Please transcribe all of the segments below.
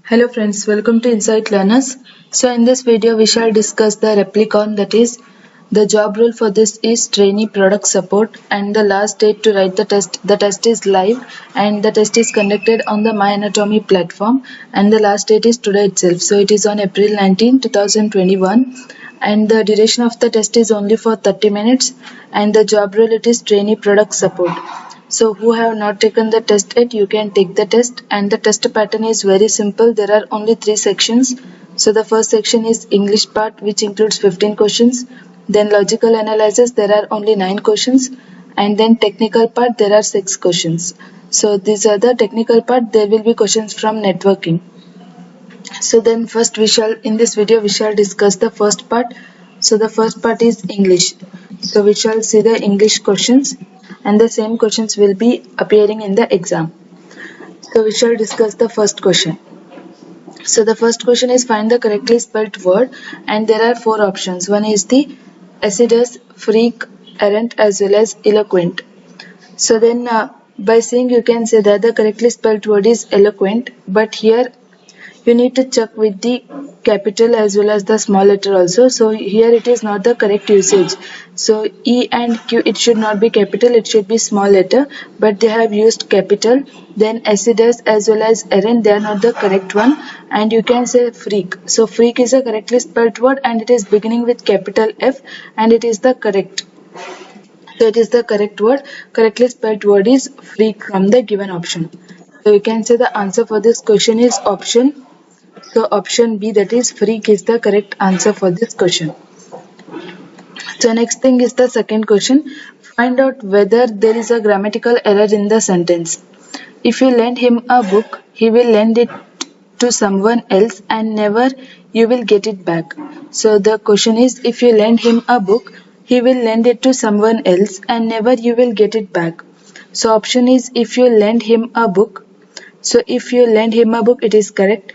Hello friends, welcome to Insight Learners. So in this video we shall discuss the replicon, that is the job role for this is trainee product support, and the last date to write the test is live, and the test is conducted on the My Anatomy platform, and the last date is today itself. So it is on April 19, 2021, and the duration of the test is only for 30 minutes, and the job role it is trainee product support. So who have not taken the test yet, you can take the test, and the test pattern is very simple. There are only 3 sections. So the first section is English part, which includes 15 questions. Then logical analysis, there are only 9 questions, and then technical part, there are 6 questions. So these are the technical part. There will be questions from networking. So then first in this video we shall discuss the first part. So the first part is English. So we shall see the English questions, and the same questions will be appearing in the exam. So we shall discuss the first question. So the first question is find the correctly spelled word, and there are 4 options. One is the assiduous, freak, errant as well as eloquent. So then by seeing you can say that the correctly spelled word is eloquent, but here you need to check with the capital as well as the small letter also. So here it is not the correct usage. So E and Q, it should not be capital, it should be small letter, but they have used capital. Then acidious as well as errant, they are not the correct one, and you can say freak. So freak is a correctly spelled word, and it is beginning with capital F, and it is the correct. So it is the correct word. Correctly spelled word is freak from the given option. So you can say the answer for this question is option. So option B, that is freak, is the correct answer for this question. So next thing is the second question. Find out whether there is a grammatical error in the sentence. If you lend him a book, he will lend it to someone else and never you will get it back. So the question is, if you lend him a book, he will lend it to someone else and never you will get it back. So option is, if you lend him a book. So if you lend him a book, it is correct.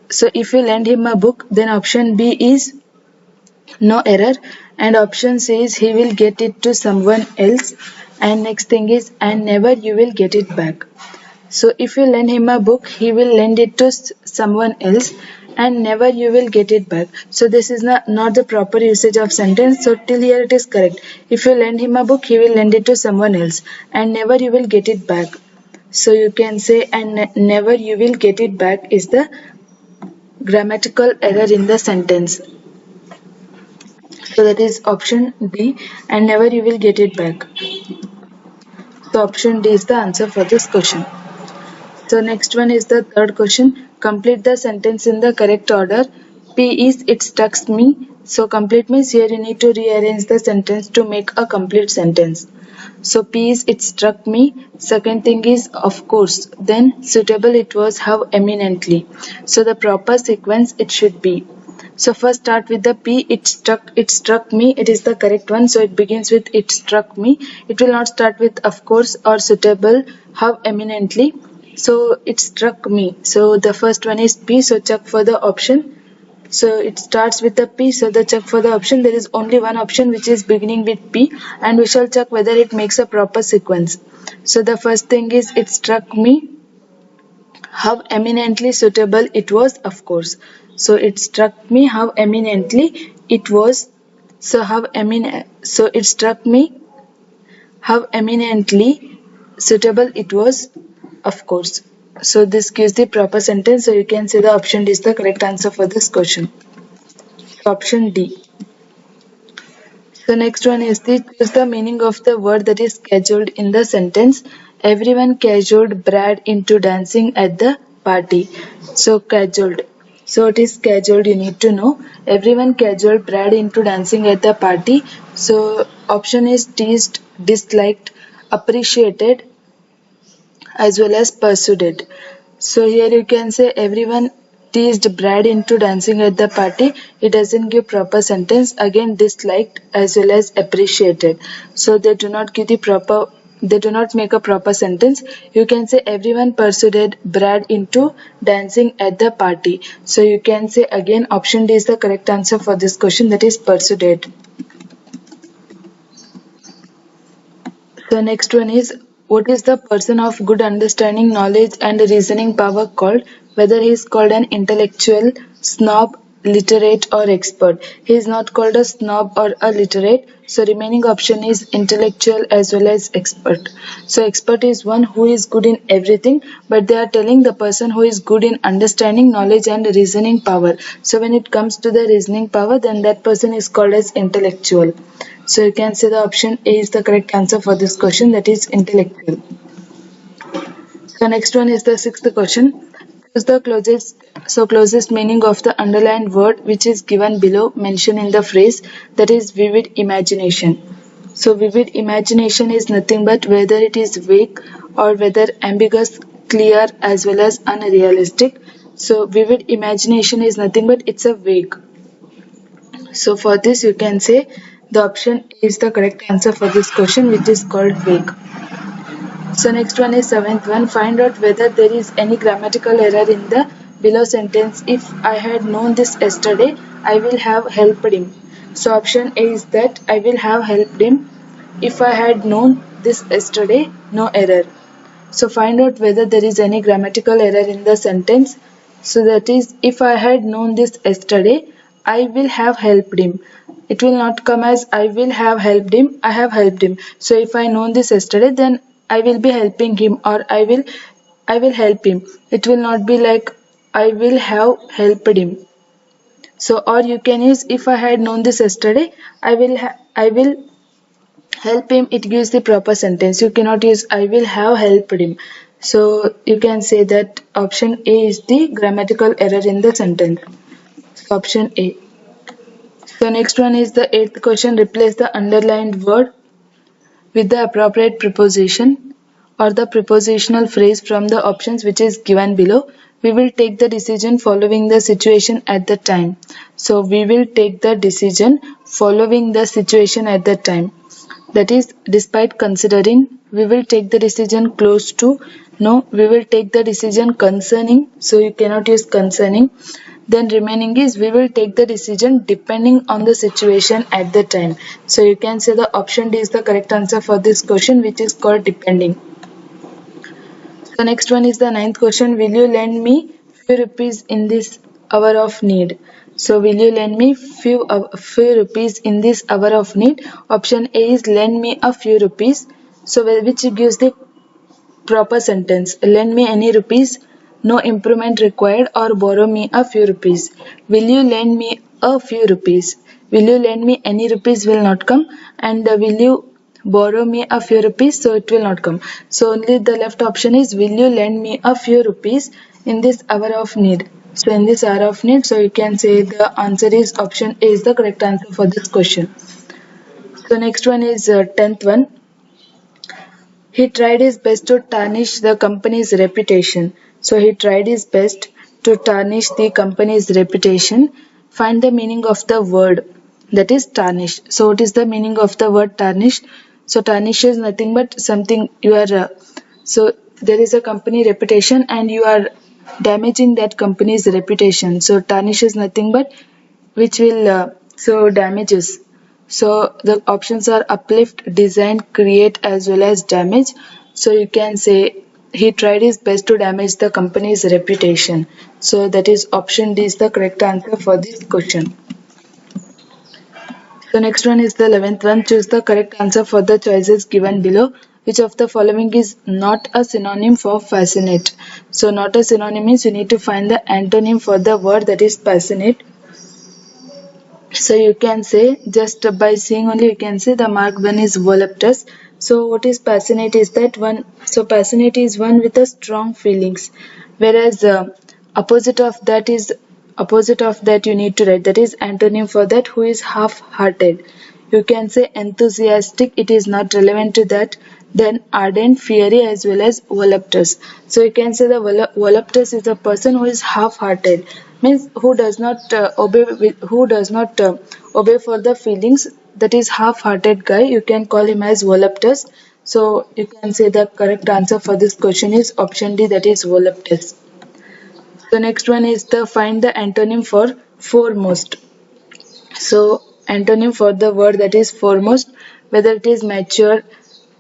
So if you lend him a book, then option B is no error, and option C is he will get it to someone else, and next thing is and never you will get it back. So if you lend him a book, he will lend it to someone else and never you will get it back. So this is not the proper usage of sentence. So till here it is correct. If you lend him a book, he will lend it to someone else and never you will get it back. So you can say and never you will get it back is the grammatical error in the sentence. So that is option D, and never you will get it back. So option D is the answer for this question. So next one is the third question. Complete the sentence in the correct order. P is it struck me. So complete means here you need to rearrange the sentence to make a complete sentence. So P is it struck me. Second thing is of course. Then suitable it was, how eminently. So the proper sequence it should be. So first start with the P, it struck me, it is the correct one. So it begins with it struck me. It will not start with of course or suitable, how eminently. So it struck me. So the first one is P, so check for the option. So it starts with the P, so the check for the option. There is only one option which is beginning with P, and we shall check whether it makes a proper sequence. So the first thing is it struck me, how eminently suitable it was, of course. So it struck me, how eminently it was. So so it struck me, how eminently suitable it was, of course. So this gives the proper sentence. So you can say the option D is the correct answer for this question. Option D. So next one is the meaning of the word that is scheduled in the sentence. Everyone cajoled Brad into dancing at the party. So cajoled. So it is scheduled, you need to know. Everyone cajoled Brad into dancing at the party. So option is teased, disliked, appreciated as well as persuaded. So here you can say everyone teased Brad into dancing at the party. It doesn't give proper sentence. Again, disliked as well as appreciated. So they do not make a proper sentence. You can say everyone persuaded Brad into dancing at the party. So you can say again option D is the correct answer for this question, that is persuaded. So next one is, what is the person of good understanding, knowledge and reasoning power called? whether he is called an intellectual, snob, literate or expert. He is not called a snob or a literate. So remaining option is intellectual as well as expert. So expert is one who is good in everything, but they are telling the person who is good in understanding, knowledge and reasoning power. So when it comes to the reasoning power, then that person is called as intellectual. So you can say the option A is the correct answer for this question, that is intellectual. So next one is the sixth question. Choose the closest meaning of the underlined word which is given below, mentioned in the phrase, that is vivid imagination. So vivid imagination is nothing but whether it is vague or whether ambiguous, clear as well as unrealistic. So vivid imagination is nothing but it's a vague. So for this you can say the option is the correct answer for this question, which is called vague. So next one is seventh one. Find out whether there is any grammatical error in the below sentence. If I had known this yesterday, I will have helped him. So option A is that I will have helped him. If I had known this yesterday, no error. So find out whether there is any grammatical error in the sentence. So that is, if I had known this yesterday, I will have helped him. It will not come as I will have helped him, I have helped him. So if I known this yesterday, then I will be helping him, or I will help him. It will not be like I will have helped him. So or you can use if I had known this yesterday, I will help him. It gives the proper sentence. You cannot use I will have helped him. So you can say that option A is the grammatical error in the sentence. Option A. So next one is the eighth question. Replace the underlined word with the appropriate preposition or the prepositional phrase from the options which is given below. We will take the decision following the situation at the time. So we will take the decision following the situation at the time. That is, despite considering, we will take the decision close to, no, we will take the decision concerning, so you cannot use concerning. Then remaining is we will take the decision depending on the situation at the time. So you can say the option D is the correct answer for this question, which is called depending. The next one is the ninth question. Will you lend me few rupees in this hour of need? So will you lend me few rupees in this hour of need? Option A is lend me a few rupees. So which gives the proper sentence. Lend me any rupees, no improvement required, or borrow me a few rupees. Will you lend me a few rupees? Will you lend me any rupees will not come, and will you borrow me a few rupees, so it will not come. So only the left option is will you lend me a few rupees in this hour of need. So in this hour of need, so you can say the answer is option A is the correct answer for this question. So next one is 10th one. He tried his best to tarnish the company's reputation. So he tried his best to tarnish the company's reputation. Find the meaning of the word, that is tarnish. So what is the meaning of the word tarnish? So tarnish is nothing but something you are so there is a company reputation and you are damaging that company's reputation. So tarnish is nothing but which will so damages. So the options are uplift, design, create as well as damage. So you can say he tried his best to damage the company's reputation. So that is option D is the correct answer for this question. So next one is the 11th one. Choose the correct answer for the choices given below. Which of the following is not a synonym for fascinate? So not a synonym means you need to find the antonym for the word, that is passionate. So you can say just by seeing only you can say the mark one is voluptuous. So what is passionate is that one. So passionate is one with a strong feelings, whereas opposite of that you need to write, that is antonym for that, who is half-hearted. You can say enthusiastic, it is not relevant to that. Then ardent, fiery as well as voluptuous. So you can say the voluptuous is a person who is half-hearted, means who does not obey for the feelings, that is half-hearted guy. You can call him as voluptuous. So you can say the correct answer for this question is option D, that is voluptuous. The next one is the find the antonym for foremost. So antonym for the word, that is foremost, whether it is mature,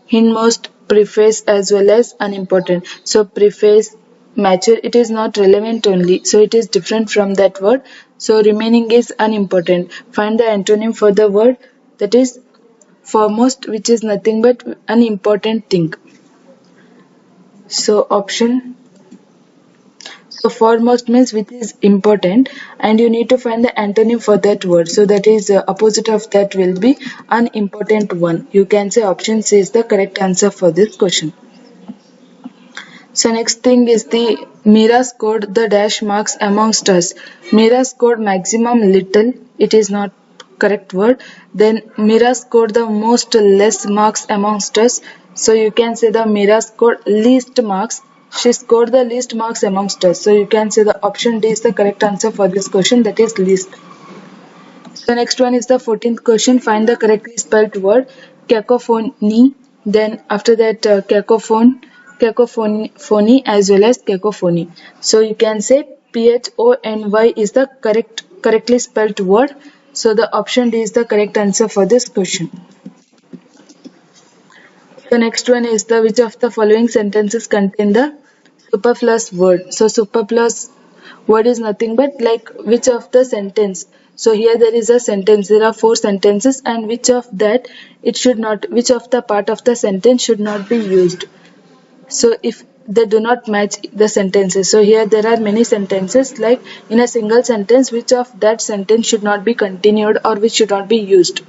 hindmost, preface as well as unimportant. So preface, mature, it is not relevant only, so it is different from that word. So remaining is unimportant. Find the antonym for the word that is foremost, which is nothing but unimportant thing. So option, so foremost means which is important, and you need to find the antonym for that word. So that is opposite of that will be unimportant one. You can say option C is the correct answer for this question. So next thing is the Mira scored the dash marks amongst us. Mira scored maximum little. It is not correct word. Then Mira scored the most less marks amongst us. So you can say the Mira scored least marks. She scored the least marks amongst us. So you can say the option D is the correct answer for this question, that is least. So next one is the 14th question. Find the correctly spelled word cacophony. Then after that cacophony as well as cacophony. So you can say PHONY is the correctly spelled word. So the option D is the correct answer for this question. The next one is the which of the following sentences contain the superfluous word. So superfluous word is nothing but like which of the sentence. So here there is a sentence. There are 4 sentences, and which of that it should not, which of the part of the sentence should not be used. So if they do not match the sentences. So here there are many sentences, like in a single sentence which of that sentence should not be continued or which should not be used.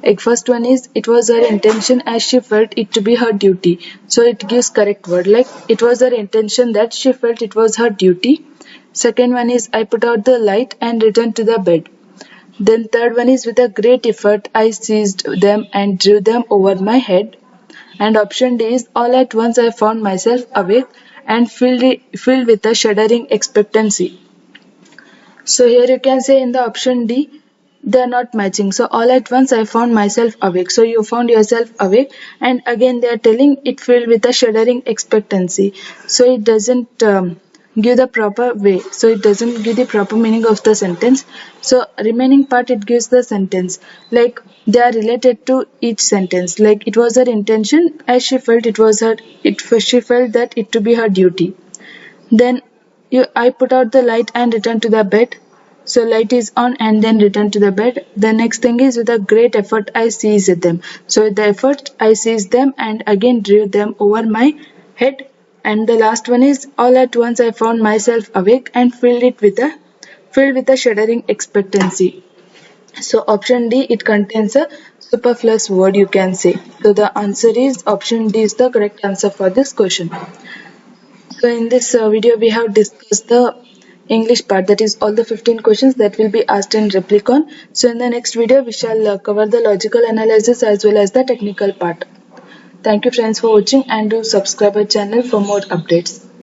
Like first one is it was her intention as she felt it to be her duty. So it gives correct word, like it was her intention that she felt it was her duty. Second one is I put out the light and returned to the bed. Then third one is with a great effort I seized them and drew them over my head. And option D is all at once I found myself awake and filled with a shuddering expectancy. So here you can say in the option D, they are not matching. So all at once I found myself awake. So you found yourself awake, and again they are telling it filled with a shuddering expectancy. So it doesn't give the proper way. So it doesn't give the proper meaning of the sentence. So remaining part it gives the sentence, like they are related to each sentence. Like it was her intention as she felt it was her. She felt that it to be her duty. Then I put out the light and returned to the bed. So light is on and then return to the bed. The next thing is with a great effort I seized them. So with the effort I seized them and again drew them over my head. And the last one is all at once I found myself awake and filled with a shuddering expectancy. So option D, it contains a superfluous word, you can say. So the answer is option D is the correct answer for this question. So in this video we have discussed the English part, that is all the 15 questions that will be asked in Replicon. So in the next video we shall cover the logical analysis as well as the technical part. Thank you friends for watching, and do subscribe our channel for more updates.